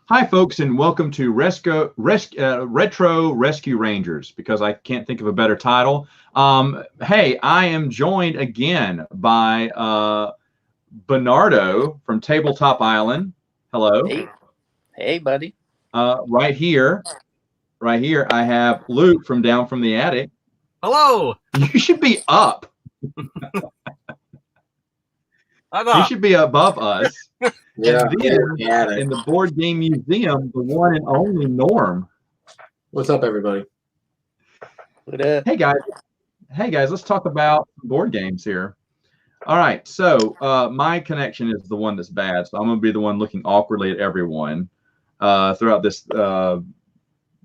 Hi, folks, and welcome to Retro Rescue Rangers, because I can't think of a better title. Hey, I am joined again by Bernardo from Tabletop Island. Hello. Hey, buddy. Right here, I have Luke from Down from the Attic. Hello. You should be up. You should be above us. Yeah, And then in the Board Game Museum, the one and only Norm. What's up, everybody? Hey guys, let's talk about board games here. All right, so my connection is the one that's bad, so I'm going to be the one looking awkwardly at everyone throughout this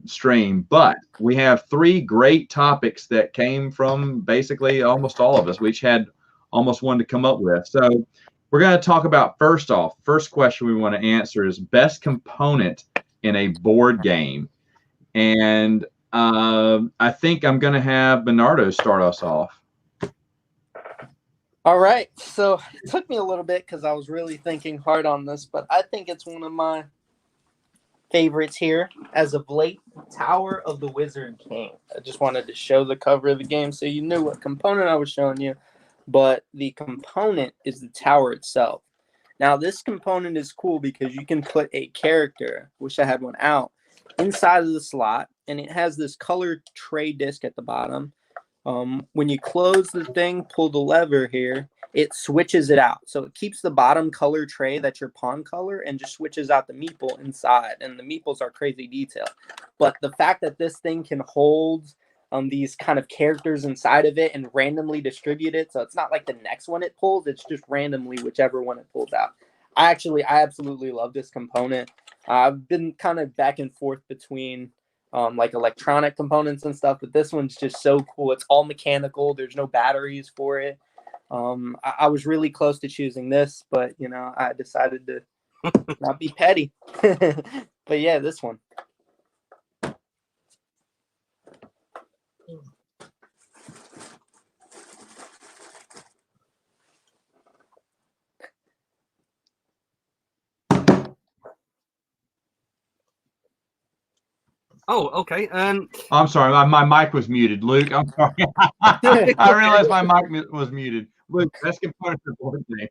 stream. But we have three great topics that came from basically almost all of us. We each had almost one to come up with. So we're going to talk about, first question we want to answer is best component in a board game. And I think I'm going to have Bernardo start us off. All right. So it took me a little bit because I was really thinking hard on this, but I think it's one of my favorites here as of late, Tower of the Wizard King. I just wanted to show the cover of the game so you knew what component I was showing you, but the component is the tower itself. Now, this component is cool because you can put a character, wish I had one out, inside of the slot, and it has this colored tray disc at the bottom. When you close the thing, pull the lever here, it switches it out. So it keeps the bottom color tray that's your pawn color and just switches out the meeple inside. And the meeples are crazy detailed. But the fact that this thing can hold these kind of characters inside of it and randomly distribute it, so it's not like the next one it pulls, it's just randomly whichever one it pulls out. I absolutely love this component. I've been kind of back and forth between like electronic components and stuff, but this one's just so cool. It's all mechanical. There's no batteries for it. I was really close to choosing this, but I decided to not be petty. But yeah, this one. Oh, okay. I'm sorry, my mic was muted. Luke, I'm sorry. I realized my mic was muted. Luke, best component of the board game.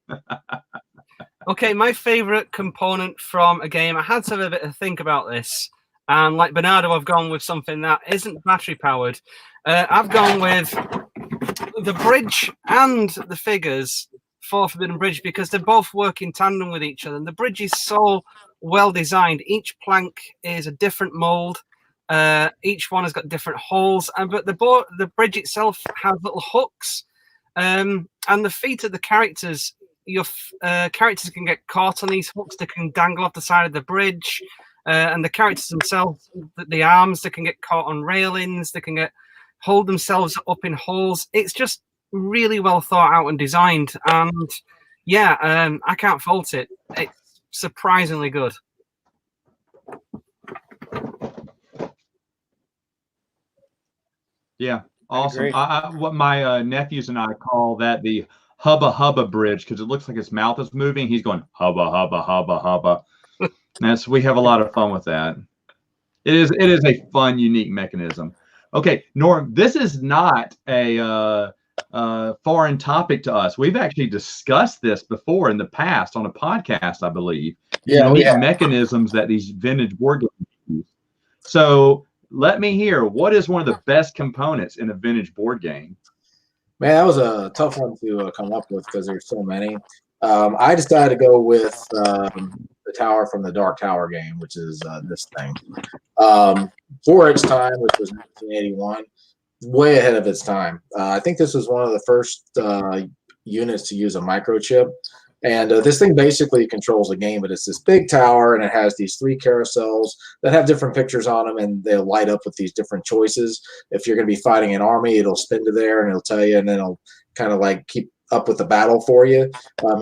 Okay, my favorite component from a game, I had to have a bit of think about this. And like Bernardo, I've gone with something that isn't battery powered. I've gone with the bridge and the figures for Forbidden Bridge because they both work in tandem with each other. And the bridge is so well designed. Each plank is a different mold. Each one has got different holes, but the bridge itself has little hooks, and the feet of the characters. Your characters can get caught on these hooks. They can dangle off the side of the bridge, and the characters themselves, the arms, they can get caught on railings. They can hold themselves up in holes. It's just really well thought out and designed, and yeah, I can't fault it. It's surprisingly good. Yeah, awesome. What my nephews and I call that the hubba hubba bridge because it looks like his mouth is moving. He's going hubba hubba hubba hubba. We have a lot of fun with that. It is a fun, unique mechanism. Okay, Norm, this is not a foreign topic to us. We've actually discussed this before in the past on a podcast, I believe. Unique mechanisms that these vintage board games use. So let me hear, what is one of the best components in a vintage board game? Man, that was a tough one to come up with because there's so many. I decided to go with the tower from the Dark Tower game, which is this thing. For its time, which was 1981, way ahead of its time. I think this was one of the first units to use a microchip. And this thing basically controls the game, but it's this big tower, and it has these three carousels that have different pictures on them, and they'll light up with these different choices. If you're going to be fighting an army, it'll spin to there, and it'll tell you, and then it'll kind of like keep up with the battle for you.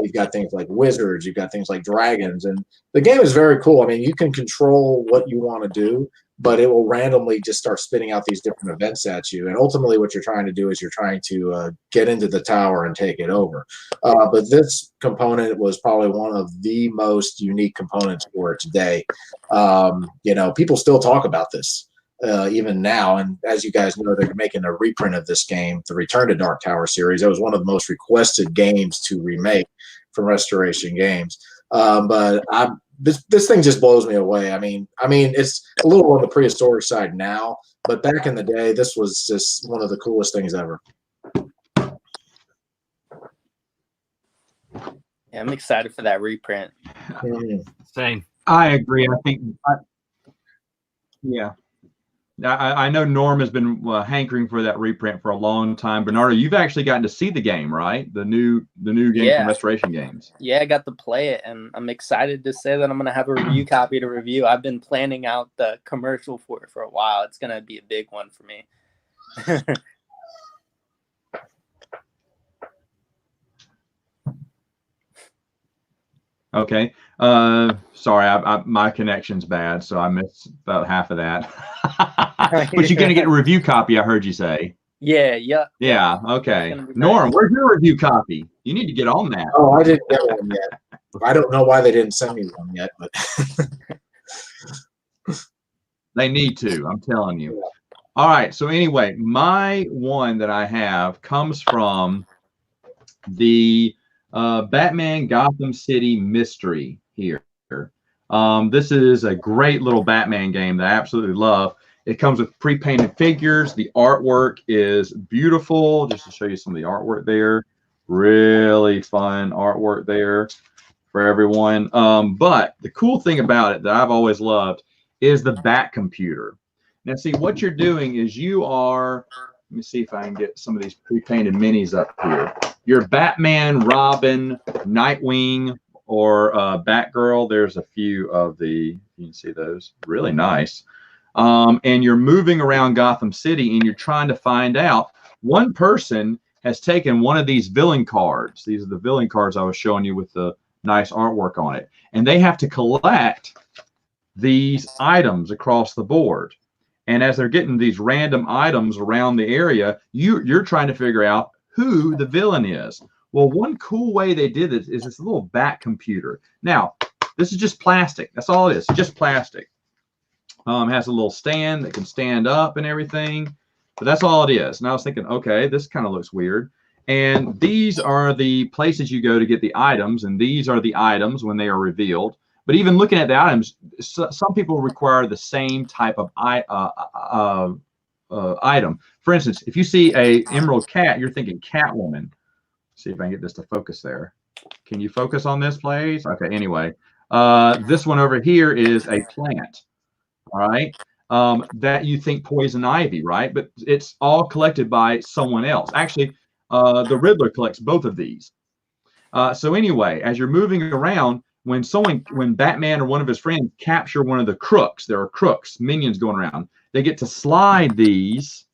You've got things like wizards, you've got things like dragons, and the game is very cool. I mean, you can control what you want to do. but it will randomly just start spitting out these different events at you. And ultimately what you're trying to do is you're trying to get into the tower and take it over. But this component was probably one of the most unique components for it today. You know, people still talk about this even now. And as you guys know, they're making a reprint of this game, the Return to Dark Tower series. It was one of the most requested games to remake from Restoration Games. But this thing just blows me away. I mean, it's a little on the prehistoric side now, but back in the day, this was just one of the coolest things ever. Yeah, I'm excited for that reprint. Same. I agree. I think, yeah. I know Norm has been hankering for that reprint for a long time. Bernardo, you've actually gotten to see the game, right? The new game from Restoration Games. Yeah, I got to play it, and I'm excited to say that I'm going to have a review copy to review. I've been planning out the commercial for it for a while. It's going to be a big one for me. Okay. Sorry, my connection's bad, so I missed about half of that. But you're going to get a review copy, I heard you say. Yeah. Yeah, okay. Norm, where's your review copy? You need to get on that. Oh, I didn't get one yet. I don't know why they didn't send me one yet, but they need to, I'm telling you. All right, so anyway, my one that I have comes from the Batman Gotham City Mystery here. This is a great little Batman game that I absolutely love. It comes with pre-painted figures. The artwork is beautiful. Just to show you some of the artwork there. Really fun artwork there for everyone. But the cool thing about it that I've always loved is the Bat computer. Now, see, what you're doing is you are, let me see if I can get some of these pre-painted minis up here. You're Batman, Robin, Nightwing, or Batgirl. There's a few of the, you can see those, really nice. And you're moving around Gotham City and you're trying to find out. One person has taken one of these villain cards. These are the villain cards I was showing you with the nice artwork on it. And they have to collect these items across the board. And as they're getting these random items around the area, you're trying to figure out who the villain is. Well, one cool way they did it is this little Bat computer. Now, this is just plastic. That's all it is, just plastic. Has a little stand that can stand up and everything, but that's all it is. And I was thinking, okay, this kind of looks weird. And these are the places you go to get the items, and these are the items when they are revealed. But even looking at the items, some people require the same type of item. For instance, if you see a emerald cat, you're thinking Catwoman. See if I can get this to focus there. Can you focus on this, please? Okay, anyway. This one over here is a plant. All right, that you think poison ivy, right? But it's all collected by someone else. Actually, the Riddler collects both of these. So anyway, as you're moving around, when Batman or one of his friends capture one of the crooks, there are crooks, minions going around, they get to slide these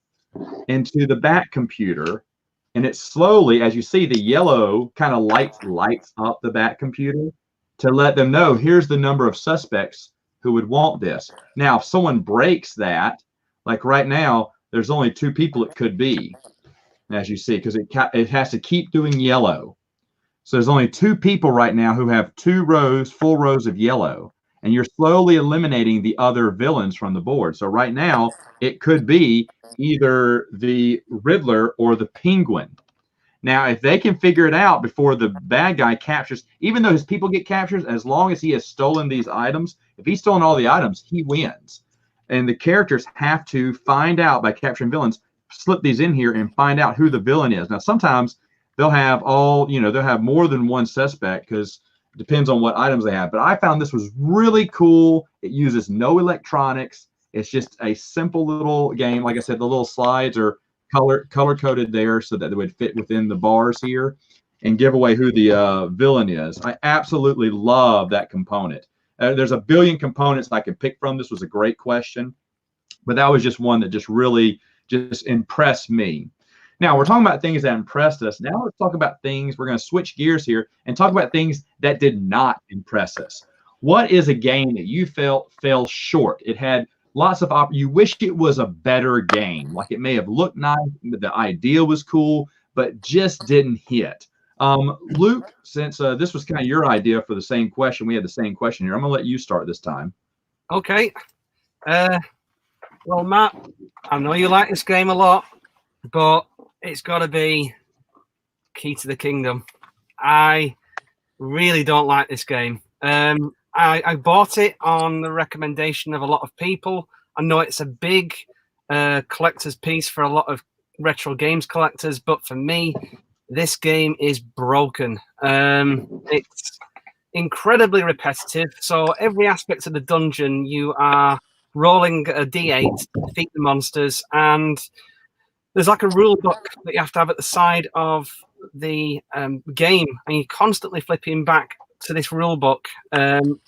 into the Bat computer, and it slowly, as you see, the yellow kind of lights up the Bat computer to let them know here's the number of suspects who would want this. Now, if someone breaks that, like right now, there's only 2 people it could be, as you see, because it has to keep doing yellow. So there's only 2 people right now who have 2 rows, full rows of yellow, and you're slowly eliminating the other villains from the board. So right now, it could be either the Riddler or the Penguin. Now, if they can figure it out before the bad guy captures, even though his people get captured, as long as he has stolen these items, if he's stolen all the items, he wins. And the characters have to find out by capturing villains, slip these in here and find out who the villain is. Now, sometimes they'll have they'll have more than one suspect because it depends on what items they have. But I found this was really cool. It uses no electronics. It's just a simple little game. Like I said, the little slides are color coded there so that they would fit within the bars here and give away who the villain is. I absolutely love that component. There's a billion components I could pick from. This was a great question, but that was just one that just really just impressed me. Now we're talking about things that impressed us. Now let's talk about things. We're going to switch gears here and talk about things that did not impress us. What is a game that you felt fell short? It had lots of you wish it was a better game. Like it may have looked nice, the idea was cool, but just didn't hit. Luke, since this was kind of your idea for the same question, we had the same question here. I'm gonna let you start this time. Okay. Well, Matt, I know you like this game a lot, but it's got to be Key to the Kingdom. I really don't like this game. I bought it on the recommendation of a lot of people. I know it's a big collector's piece for a lot of retro games collectors, but for me, this game is broken. It's incredibly repetitive. So every aspect of the dungeon, you are rolling a d8 to defeat the monsters, and there's like a rule book that you have to have at the side of the game, and you're constantly flipping back to this rule book,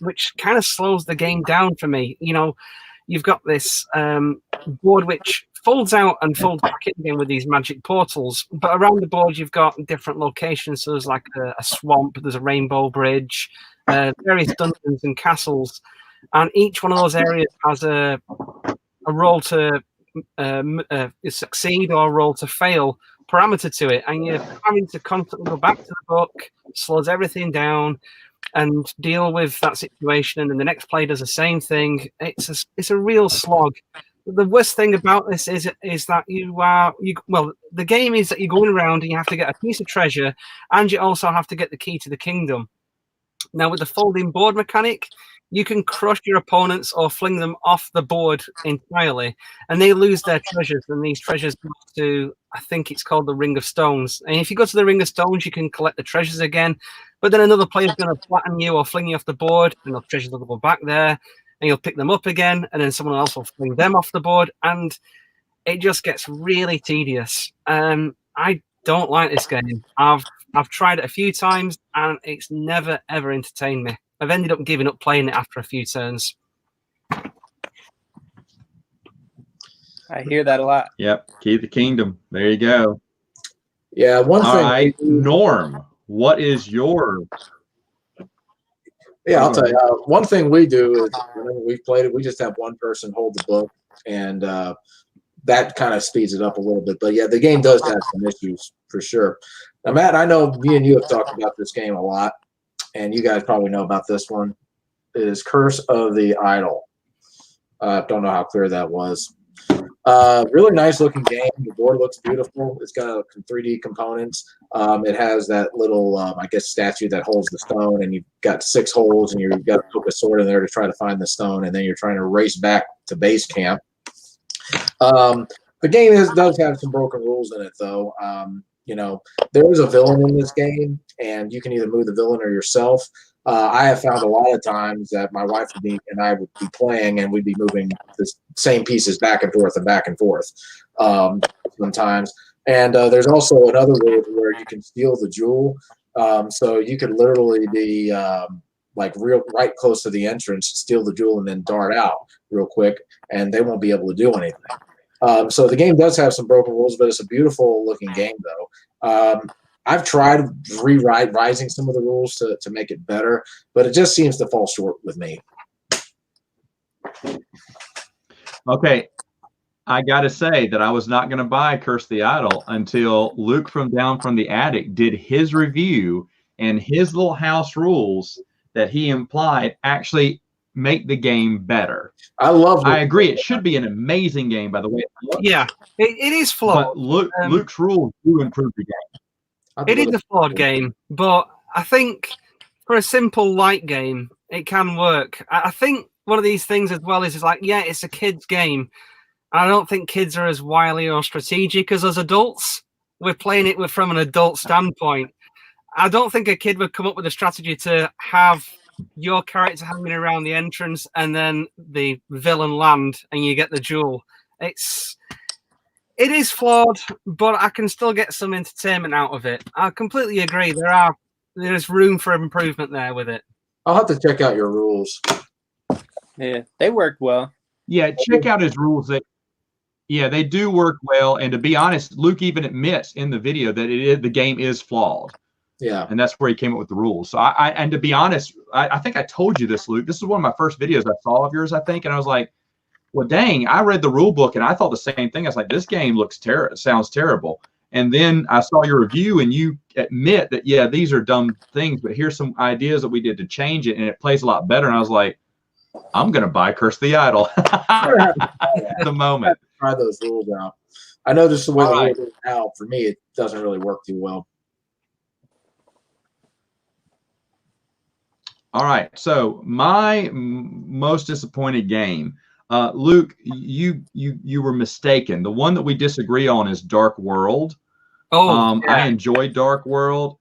which kind of slows the game down for me. You know, you've got this board which folds out and folds back in again with these magic portals, but around the board you've got different locations. So there's like a swamp, there's a rainbow bridge, various dungeons and castles, and each one of those areas has a roll to succeed or a roll to fail parameter to it, and you're having to constantly go back to the book, slows everything down, and deal with that situation. And then the next player does the same thing. It's a real slog. The worst thing about this is that the game is that you're going around and you have to get a piece of treasure, and you also have to get the key to the kingdom. Now, with the folding board mechanic, you can crush your opponents or fling them off the board entirely, and they lose their treasures. And these treasures go to, I think it's called the Ring of Stones. And if you go to the Ring of Stones, you can collect the treasures again. But then another player is going to flatten you or fling you off the board, and the treasures will go back there, and you'll pick them up again, and then someone else will fling them off the board, and it just gets really tedious. I don't like this game. I've tried it a few times, and it's never ever entertained me. I've ended up giving up playing it after a few turns. I hear that a lot. Yep, Key to the Kingdom. There you go. Yeah, one thing. All right, Norm, what is your? Yeah, I'll tell you. One thing we do is whenever we've played it, we just have one person hold the book, and that kind of speeds it up a little bit. But yeah, the game does have some issues for sure. Now, Matt, I know me and you have talked about this game a lot, and you guys probably know about this one. It is Curse of the Idol. Don't know how clear that was. Really nice looking game. The board looks beautiful. It's got 3D components. It has that little, I guess, statue that holds the stone, and you've got 6 holes, and you've got to poke a sword in there to try to find the stone, and then you're trying to race back to base camp. The game does have some broken rules in it, though. You know, there is a villain in this game, and you can either move the villain or yourself. I have found a lot of times that my wife and I would be playing, and we'd be moving the same pieces back and forth sometimes. And there's also another way where you can steal the jewel. So you could literally be right close to the entrance, steal the jewel, and then dart out real quick, and they won't be able to do anything. So the game does have some broken rules, but it's a beautiful looking game, though. I've tried revising some of the rules to make it better, but it just seems to fall short with me. Okay, I got to say that I was not going to buy Curse the Idol until Luke from Down from the Attic did his review, and his little house rules that he implied actually make the game better. I agree. It should be an amazing game, by the way. Yeah, it is flawed. But Luke's rules do improve the game. It is a flawed game, but I think for a simple light game, it can work. I think one of these things as well is like, yeah, it's a kid's game. I don't think kids are as wily or strategic as us adults. We're playing it from an adult standpoint. I don't think a kid would come up with a strategy to have your character hanging around the entrance and then the villain land and you get the jewel. It is flawed, but I can still get some entertainment out of it. I completely agree. There's room for improvement there with it. I'll have to check out your rules. Yeah, they work well. Yeah, check out his rules. They do work well. And to be honest, Luke even admits in the video that the game is flawed. Yeah, and that's where he came up with the rules. So and to be honest, I think I told you this, Luke. This is one of my first videos I saw of yours, I think, and I was like, well, dang, I read the rule book and I thought the same thing. I was like, this game sounds terrible. And then I saw your review and you admit that, yeah, these are dumb things, but here's some ideas that we did to change it and it plays a lot better. And I was like, I'm going to buy Curse the Idol at the moment. Try those rules out. I know just the way the rules are now, for me, it doesn't really work too well. All right. So my most disappointed game, Luke, you were mistaken. The one that we disagree on is Dark World. Oh, yeah. I enjoyed Dark World,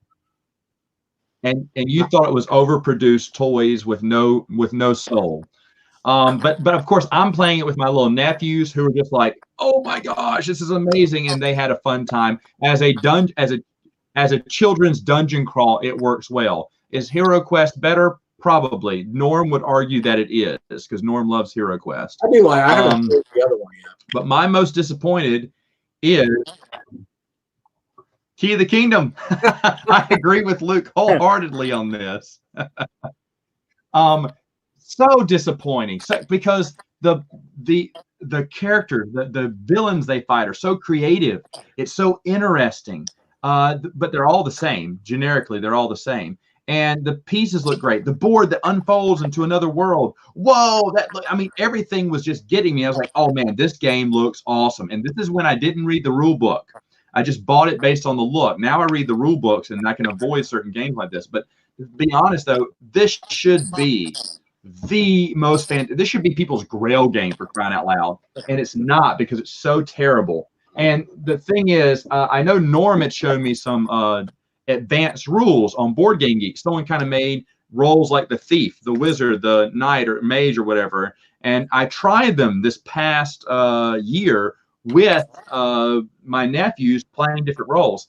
and you thought it was overproduced toys with no soul. But of course, I'm playing it with my little nephews who are just like, oh my gosh, this is amazing, and they had a fun time. As a children's dungeon crawl, it works well. Is Hero Quest better? Probably. Norm would argue that it is because Norm loves Hero Quest. I do. I haven't played the other one yet. But my most disappointed is Key of the Kingdom. I agree with Luke wholeheartedly on this. So disappointing. Because the characters, the villains they fight are so creative. It's so interesting. But they're all the same. Generically, they're all the same. And the pieces look great. The board that unfolds into another world. Whoa, everything was just getting me. I was like, oh man, this game looks awesome. And this is when I didn't read the rule book. I just bought it based on the look. Now I read the rule books and I can avoid certain games like this. But to be honest though, this should be the most this should be people's grail game, for crying out loud. And it's not, because it's so terrible. And the thing is, I know Norm had shown me some advanced rules on Board Game Geek. Someone kind of made roles like the thief, the wizard, the knight or mage or whatever. And I tried them this past year with my nephews playing different roles.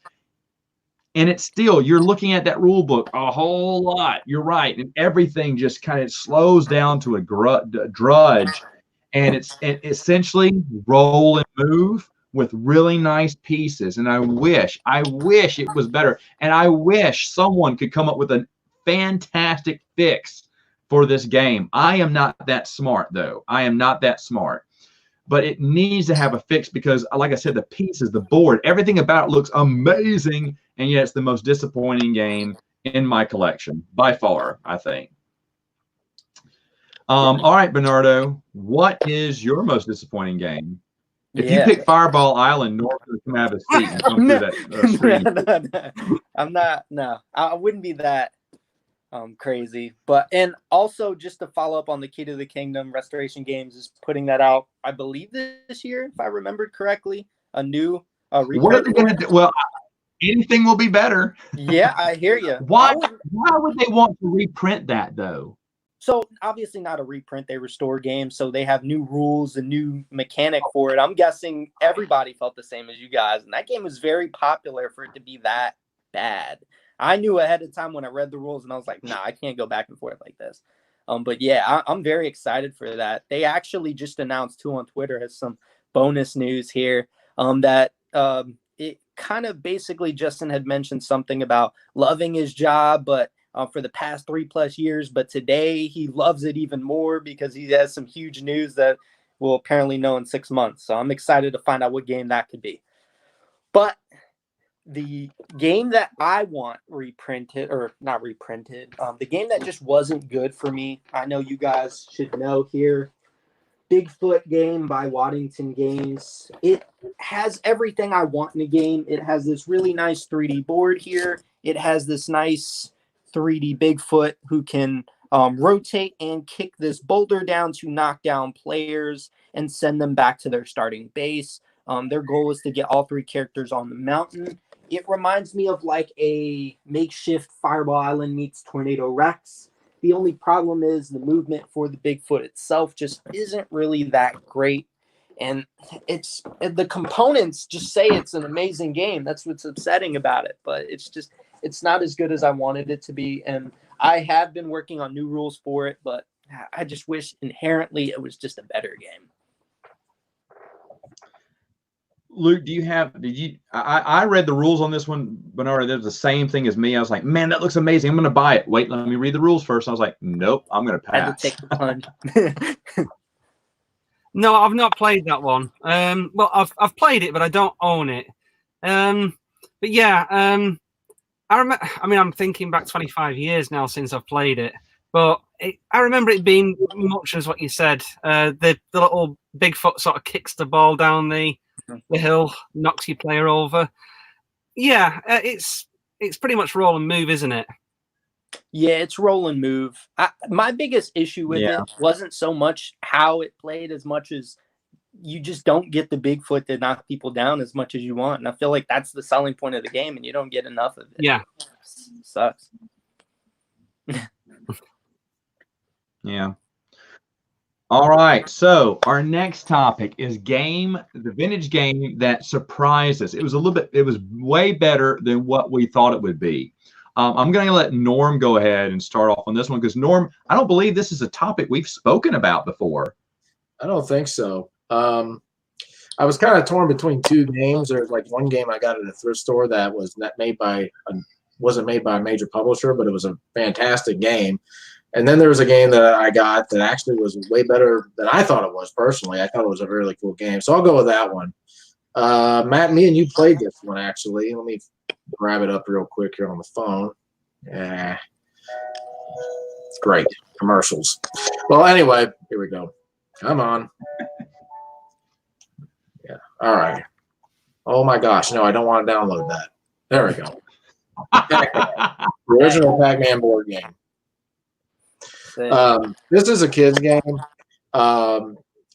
And it's still, you're looking at that rule book a whole lot. You're right. And everything just kind of slows down to a drudge. And it's essentially roll and move with really nice pieces. And I wish it was better. And I wish someone could come up with a fantastic fix for this game. I am not that smart, though. I am not that smart. But it needs to have a fix because, like I said, the pieces, the board, everything about it looks amazing. And yet it's the most disappointing game in my collection, by far, I think. All right, Bernardo, what is your most disappointing game? If you pick Fireball Island, North will come out of his seat and come through that screen. I'm not. No, I wouldn't be that crazy. But and also just to follow up on the Key to the Kingdom, Restoration Games is putting that out, I believe, this year, if I remembered correctly. A new what are they going to do? Well, anything will be better. Yeah, I hear you. Why would they want to reprint that though? So obviously not a reprint, they restore games, so they have new rules and new mechanic for it. I'm guessing everybody felt the same as you guys, and that game was very popular for it to be that bad. I knew ahead of time when I read the rules, and I was like, nah, I can't go back and forth like this. But yeah, I'm very excited for that. They actually just announced too on Twitter as some bonus news here that it kind of basically Justin had mentioned something about loving his job, but for the past 3+ years, but today he loves it even more because he has some huge news that we'll apparently know in 6 months. So I'm excited to find out what game that could be. But the game that I want reprinted, or not reprinted, the game that just wasn't good for me, I know you guys should know here, Bigfoot game by Waddington Games. It has everything I want in a game. It has this really nice 3D board here. It has this nice 3D Bigfoot who can rotate and kick this boulder down to knock down players and send them back to their starting base. Their goal is to get all 3 characters on the mountain. It reminds me of like a makeshift Fireball Island meets Tornado Rex. The only problem is the movement for the Bigfoot itself just isn't really that great. And it's the components just say it's an amazing game. That's what's upsetting about it. But it's not as good as I wanted it to be. And I have been working on new rules for it, but I just wish inherently it was just a better game. Luke, I read the rules on this one, Bernardo. There's the same thing as me. I was like, man, that looks amazing. I'm going to buy it. Wait, let me read the rules first. I was like, nope, I'm going to pass. I had to take the plunge. No, I've not played that one. Well, I've played it, but I don't own it. But yeah, I remember. I mean, I'm thinking back 25 years now since I've played it, but I remember it being much as what you said. The little Bigfoot sort of kicks the ball down the hill, knocks your player over. Yeah, it's pretty much roll and move, isn't it? Yeah, it's roll and move. My biggest issue with it wasn't so much how it played as much as you just don't get the Bigfoot to knock people down as much as you want. And I feel like that's the selling point of the game, and you don't get enough of it. Yeah. Sucks. Yeah. All right. So our next topic is the vintage game that surprised us. It was way better than what we thought it would be. I'm going to let Norm go ahead and start off on this one because Norm, I don't believe this is a topic we've spoken about before. I don't think so. I was kind of torn between two games. There's like one game I got at a thrift store that wasn't made by a major publisher, but it was a fantastic game. And then there was a game that I got that actually was way better than I thought it was personally. I thought it was a really cool game. So I'll go with that one. Matt, me and you played this one actually. Let me grab it up real quick here on the phone. Yeah. Great. Commercials. Well, anyway, here we go. Come on. Yeah. All right. Oh my gosh. No, I don't want to download that. There we go. The original PacMan board game. This is a kid's game.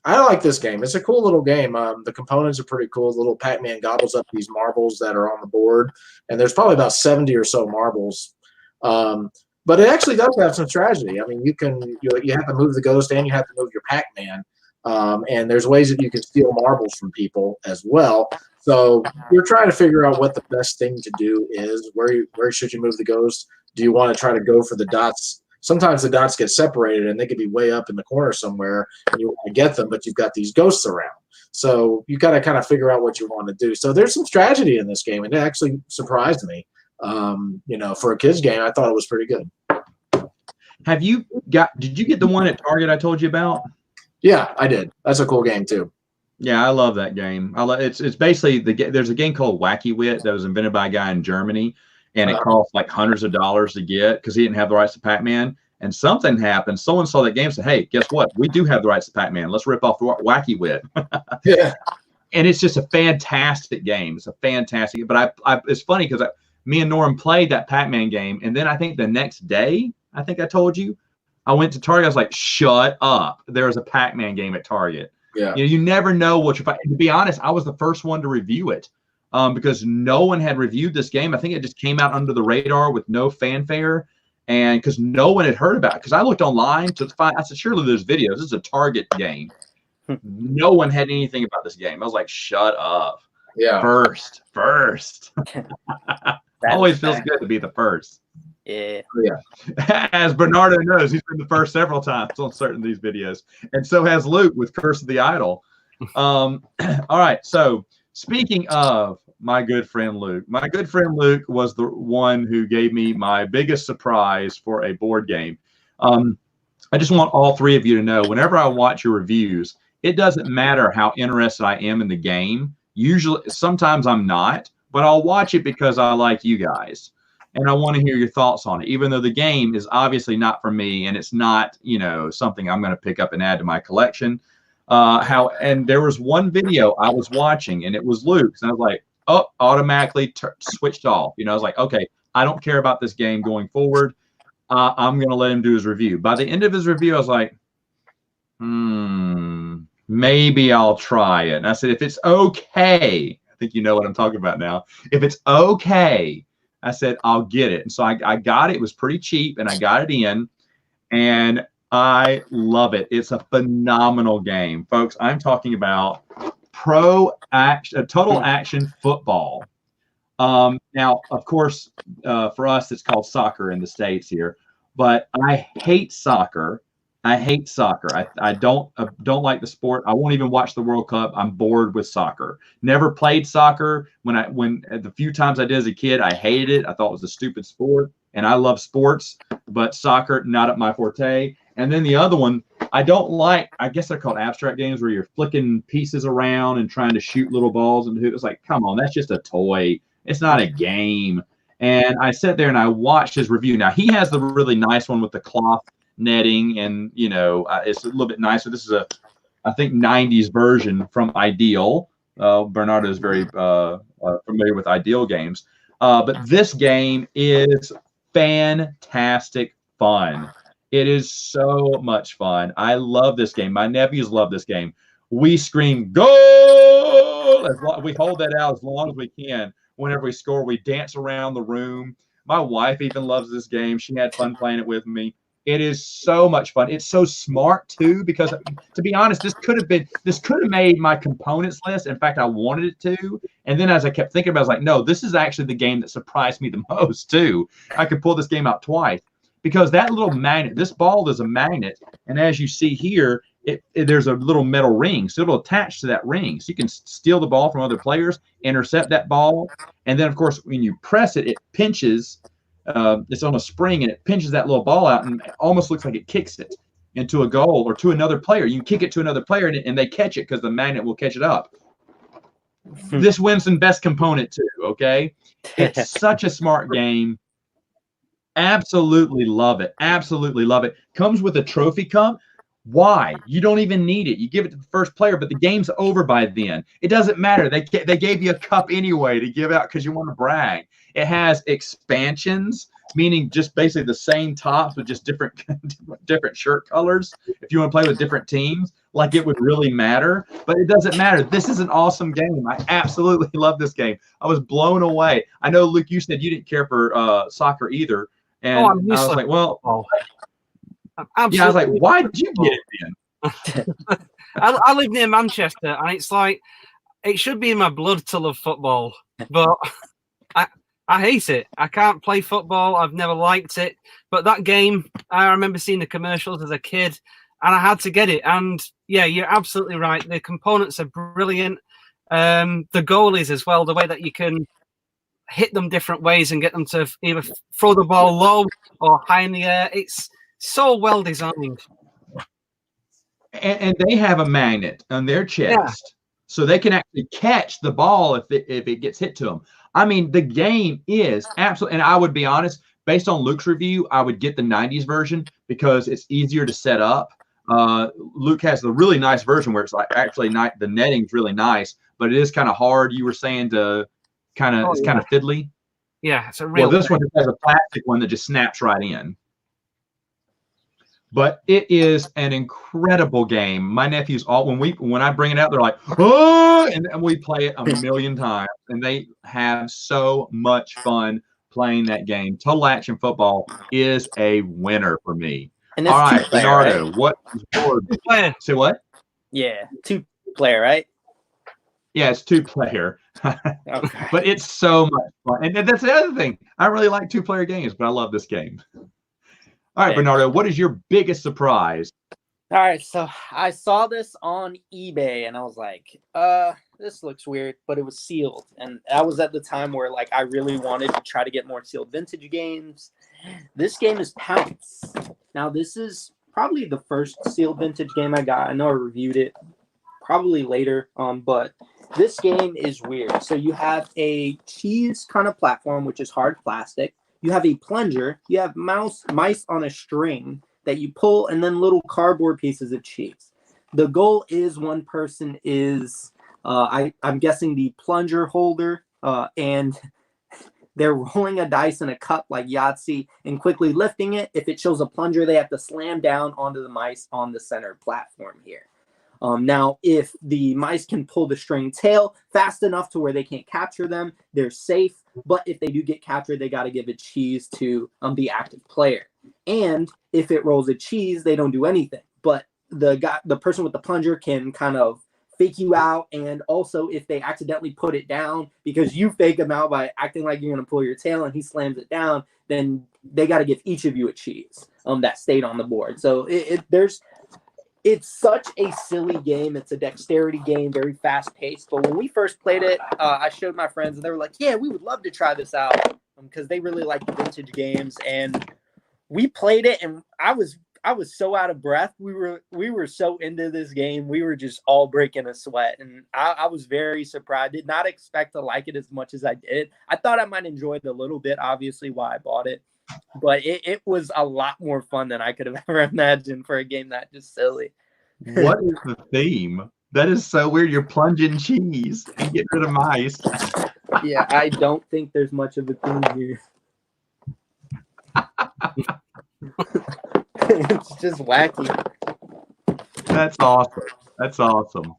I like this game. It's a cool little game. The components are pretty cool. The little PacMan gobbles up these marbles that are on the board, and there's probably about 70 or so marbles. But it actually does have some strategy. I mean, you have to move the ghost and you have to move your PacMan. And there's ways that you can steal marbles from people as well. So you're trying to figure out what the best thing to do is. Where should you move the ghost? Do you want to try to go for the dots? Sometimes the dots get separated and they could be way up in the corner somewhere and you want to get them, but you've got these ghosts around. So you got to kind of figure out what you want to do. So there's some strategy in this game, and it actually surprised me. For a kid's game, I thought it was pretty good. Did you get the one at Target I told you about? Yeah, I did. That's a cool game too. Yeah, I love that game. It's basically there's a game called Wacky Wit that was invented by a guy in Germany, and it cost like hundreds of dollars to get because he didn't have the rights to Pac-Man. And something happened. Someone saw that game and said, "Hey, guess what? We do have the rights to Pac-Man. Let's rip off Wacky Wit." Yeah. And it's just a fantastic game. It's a fantastic. But it's funny because me and Norm played that Pac-Man game, and then I think the next day, I think I told you, I went to Target. I was like, "Shut up! There's a Pac-Man game at Target." Yeah. You never know what you're fighting. To be honest, I was the first one to review it because no one had reviewed this game. I think it just came out under the radar with no fanfare, and because no one had heard about it. Because I looked online to find, I said, "Surely there's videos. This is a Target game." No one had anything about this game. I was like, "Shut up!" Yeah. First. Always feels good to be the first. Yeah. As Bernardo knows, he's been the first several times on certain of these videos, and so has Luke with Curse of the Idol. All right. So speaking of my good friend Luke was the one who gave me my biggest surprise for a board game. I just want all three of you to know, whenever I watch your reviews, it doesn't matter how interested I am in the game. Sometimes I'm not, but I'll watch it because I like you guys. And I want to hear your thoughts on it, even though the game is obviously not for me and it's not, something I'm going to pick up and add to my collection. And there was one video I was watching and it was Luke's, and I was like, oh, automatically switched off. I was like, okay, I don't care about this game going forward. I'm going to let him do his review. By the end of his review, I was like, maybe I'll try it. And I said, if it's okay, I think you know what I'm talking about now. If it's okay, I said, I'll get it. And so I got it. It was pretty cheap, and I got it in, and I love it. It's a phenomenal game, folks. I'm talking about total action football. Now, of course, for us, it's called soccer in the States here, but I hate soccer. I don't like the sport. I won't even watch the World Cup. I'm bored with soccer. Never played soccer. When the few times I did as a kid, I hated it. I thought it was a stupid sport, and I love sports, but soccer, not at my forte. And then the other one, I don't like, I guess they're called abstract games where you're flicking pieces around and trying to shoot little balls into it. It's like, come on, that's just a toy. It's not a game. And I sat there and I watched his review. Now, he has the really nice one with the cloth netting, and, you know, it's a little bit nicer. This is a, I think, 90s version from Ideal. Bernardo is very familiar with Ideal games. But this game is fantastic fun. It is so much fun. I love this game. My nephews love this game. We scream, goal! We hold that out as long as we can. Whenever we score, we dance around the room. My wife even loves this game. She had fun playing it with me. It is so much fun. It's so smart too, because to be honest, this could have made my components list. In fact, I wanted it to. And then as I kept thinking about it, I was like, no, this is actually the game that surprised me the most too. I could pull this game out twice because that little magnet, this ball is a magnet. And as you see here, there's a little metal ring. So it'll attach to that ring. So you can steal the ball from other players, intercept that ball. And then, of course, when you press it, it pinches. It's on a spring, and it pinches that little ball out, and it almost looks like it kicks it into a goal or to another player. You can kick it to another player, and they catch it because the magnet will catch it up. This wins some best component too, okay? It's such a smart game. Absolutely love it. Absolutely love it. Comes with a trophy cup. Why? You don't even need it. You give it to the first player, but the game's over by then. It doesn't matter. They gave you a cup anyway to give out because you want to brag. It has expansions, meaning just basically the same tops with just different shirt colors. If you want to play with different teams, like it would really matter, but it doesn't matter. This is an awesome game. I absolutely love this game. I was blown away. I know, Luke, you said you didn't care for soccer either, and I was like, well. Absolutely. Yeah, I was like, why did you get it then? I live near Manchester, and it's like, it should be in my blood to love football, but I hate it. I can't play football. I've never liked it. But that game, I remember seeing the commercials as a kid, and I had to get it. And yeah, you're absolutely right. The components are brilliant. The goalies as well, the way that you can hit them different ways and get them to either throw the ball low or high in the air. It's so well designed. And they have a magnet on their chest, so they can actually catch the ball if it gets hit to them. I mean, the game is absolutely, and I would be honest, based on Luke's review, I would get the 90s version because it's easier to set up. Luke has the really nice version where it's like actually the netting's really nice, but it is kind of hard. You were saying to kind of, it's kind of fiddly. Yeah, it's a real. Well, this one has a plastic one that just snaps right in. But it is an incredible game. My nephews when I bring it out, they're like, oh, and we play it a million times, and they have so much fun playing that game. Total Action Football is a winner for me. And all right, player, Bernardo, right? what is your say what? Yeah, 2-player, right? Yeah, it's 2-player. Okay. But it's so much fun. And that's the other thing. I really like 2-player games, but I love this game. All right, Bernardo, what is your biggest surprise? All right, so I saw this on eBay, and I was like, this looks weird, but it was sealed. And that was at the time where, like, I really wanted to try to get more sealed vintage games. This game is Pounce. Now, this is probably the first sealed vintage game I got. I know I reviewed it probably later, but this game is weird. So you have a cheese kind of platform, which is hard plastic. You have a plunger. You have mice on a string that you pull, and then little cardboard pieces of cheese. The goal is one person is, I'm guessing, the plunger holder, and they're rolling a dice in a cup like Yahtzee and quickly lifting it. If it shows a plunger, they have to slam down onto the mice on the center platform here. Now, if the mice can pull the string tail fast enough to where they can't capture them, they're safe. But if they do get captured, they got to give a cheese to the active player. And if it rolls a cheese, they don't do anything. But the person with the plunger can kind of fake you out. And also, if they accidentally put it down because you fake them out by acting like you're going to pull your tail and he slams it down, then they got to give each of you a cheese that stayed on the board. So it's such a silly game. It's a dexterity game, very fast-paced. But when we first played it, I showed my friends, and they were like, yeah, we would love to try this out because they really like the vintage games. And we played it, and I was I was so out of breath. We were so into this game. We were just all breaking a sweat, and I was very surprised. Did not expect to like it as much as I did. I thought I might enjoy it a little bit. Obviously, why I bought it, but it was a lot more fun than I could have ever imagined for a game that just silly. What is the theme? That is so weird. You're plunging cheese and getting rid of mice. Yeah, I don't think there's much of a theme here. It's just wacky. That's awesome. That's awesome.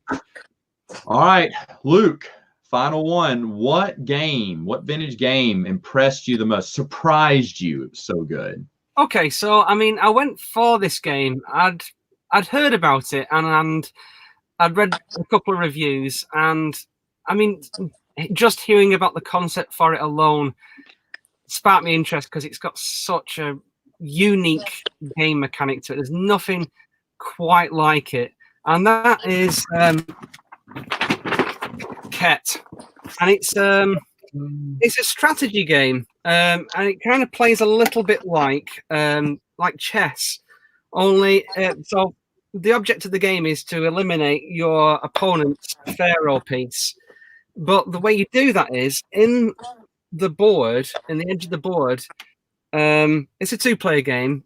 All right, Luke, final one. What vintage game impressed you the most, surprised you? It was so good. Okay, so I mean, I went for this game. I'd heard about it and I'd read a couple of reviews, and I mean, just hearing about the concept for it alone sparked me interest because it's got such a unique game mechanic to it. There's nothing quite like it, and that is Ket, and it's a strategy game, and it kind of plays a little bit like chess, only so. The object of the game is to eliminate your opponent's pharaoh piece. But the way you do that is in the edge of the board, it's a 2-player game.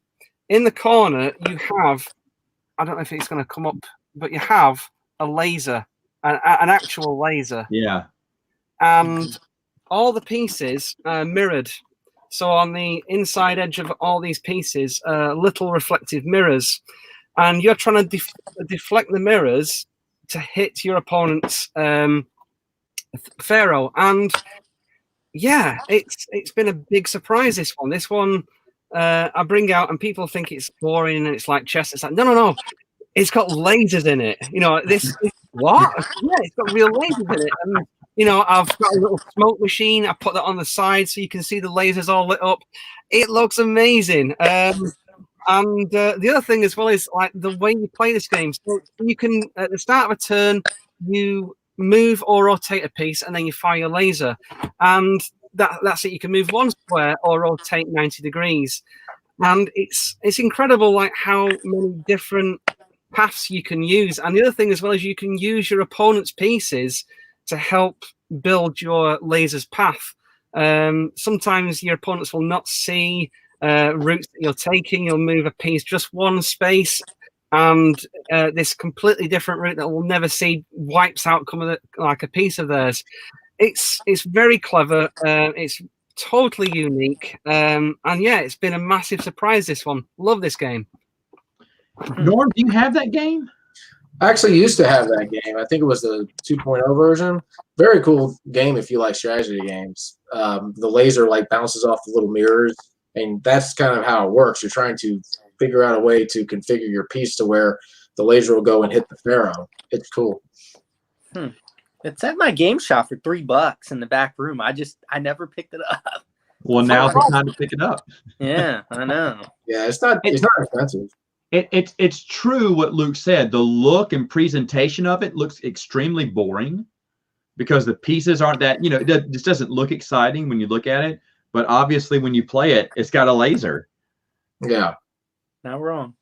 In the corner, you have, I don't know if it's going to come up, but you have a laser, an actual laser. Yeah. And all the pieces are mirrored. So on the inside edge of all these pieces, little reflective mirrors. And you're trying to deflect the mirrors to hit your opponent's pharaoh. And yeah, it's been a big surprise. This one I bring out, and people think it's boring and it's like chess. It's like no, it's got lasers in it. You know this. What? Yeah, it's got real lasers in it. And you know, I've got a little smoke machine. I put that on the side so you can see the lasers all lit up. It looks amazing. And the other thing as well is like the way you play this game. So you can, at the start of a turn, you move or rotate a piece, and then you fire your laser. And that's it. You can move one square or rotate 90 degrees. And it's incredible, like how many different paths you can use. And the other thing as well is you can use your opponent's pieces to help build your laser's path. Sometimes your opponents will not see routes that you're taking. You'll move a piece just one space, and this completely different route that we'll never see wipes out like a piece of theirs. It's very clever. It's totally unique, and yeah, it's been a massive surprise. This one, love this game. Norm, do you have that game? I actually used to have that game. I think it was the 2.0 version. Very cool game if you like strategy games. The laser like bounces off the little mirrors. And that's kind of how it works. You're trying to figure out a way to configure your piece to where the laser will go and hit the pharaoh. It's cool. It's at my game shop for $3 in the back room. I never picked it up. Well, now's the time to pick it up. Yeah, I know. Yeah, it's not expensive. It's true what Luke said. The look and presentation of it looks extremely boring because the pieces aren't that, it just doesn't look exciting when you look at it. But obviously, when you play it, it's got a laser. Yeah. Not wrong.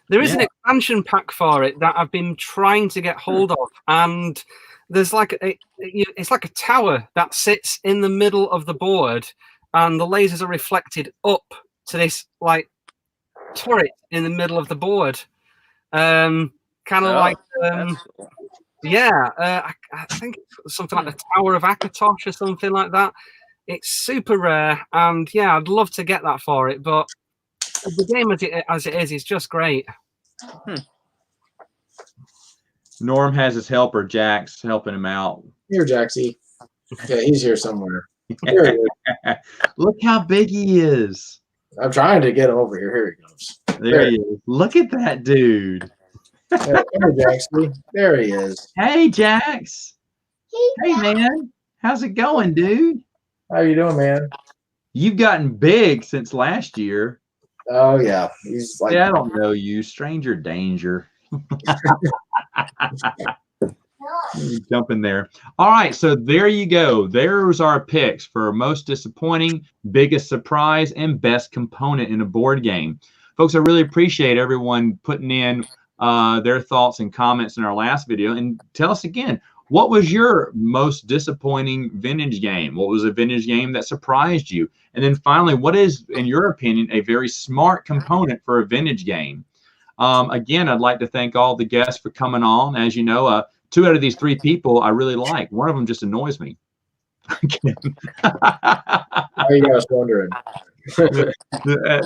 There is an expansion pack for it that I've been trying to get hold of. And there's it's like a tower that sits in the middle of the board. And the lasers are reflected up to this, like, turret in the middle of the board. Kind of like... cool. Yeah. I think it's something like the Tower of Akatosh or something like that. It's super rare, and yeah, I'd love to get that for it. But the game as it is just great. Norm has his helper, Jax, helping him out. Here, Jaxie. Yeah, he's here somewhere. Here he is. Look how big he is. I'm trying to get him over here. Here he goes. There he is. Look at that dude. Here, Jaxie. There he is. Hey, Jax. Hey, man. How's it going, dude? How you doing, man? You've gotten big since last year. Oh yeah, he's like. Yeah, I don't know you, stranger danger. Jump in there. All right, so there you go. There's our picks for most disappointing, biggest surprise, and best component in a board game. folks, I really appreciate everyone putting in their thoughts and comments in our last video. And tell us again, what was your most disappointing vintage game? What was a vintage game that surprised you? And then finally, what is, in your opinion, a very smart component for a vintage game? Again, I'd like to thank all the guests for coming on. As you know, 2 out of these 3 people I really like. One of them just annoys me. How are you guys wondering?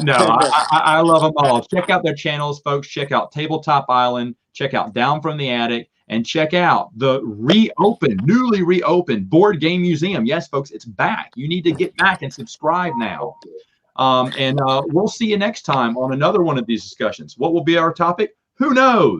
No, I love them all. Check out their channels, folks. Check out Tabletop Island. Check out Down from the Attic. And check out the newly reopened Board Game Museum. Yes, folks, it's back. You need to get back and subscribe now. And we'll see you next time on another one of these discussions. What will be our topic? Who knows?